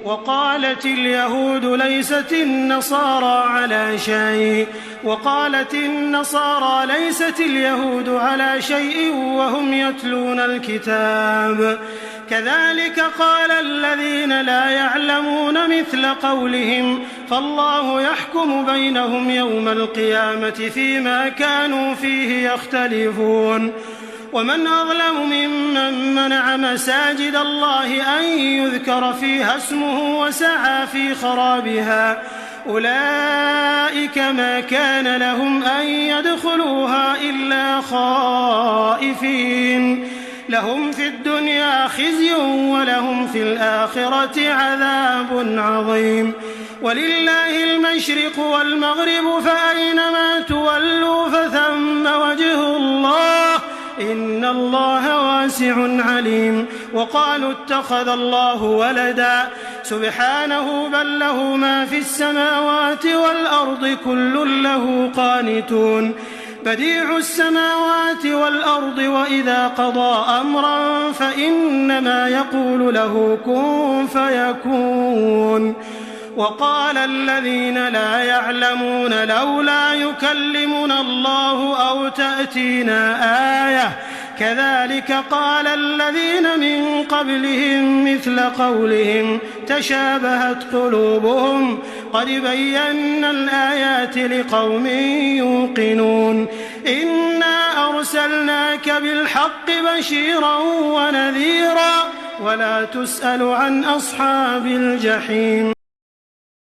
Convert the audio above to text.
وقالت اليهود ليست النصارى على شيء وقالت النصارى ليست اليهود على شيء وهم يتلون الكتاب كذلك قال الذين لا يعلمون مثل قولهم فالله يحكم بينهم يوم القيامة فيما كانوا فيه يختلفون ومن أظلم ممن منع مساجد الله أن يذكر فيها اسمه وسعى في خرابها أولئك ما كان لهم أن يدخلوها إلا خائفين لهم في الدنيا خزي ولهم في الآخرة عذاب عظيم ولله المشرق والمغرب فأينما تولوا فثم وجه الله إن الله واسع عليم وقالوا اتخذ الله ولدا سبحانه بل له ما في السماوات والأرض كل له قانتون بديع السماوات والأرض وإذا قضى أمرا فإنما يقول له كن فيكون وقال الذين لا يعلمون لولا يكلمنا الله أو تأتينا آية كذلك قال الذين من قبلهم مثل قولهم تشابهت قلوبهم قد بينا الآيات لقوم يوقنون إنا أرسلناك بالحق بشيرا ونذيرا ولا تسأل عن أصحاب الجحيم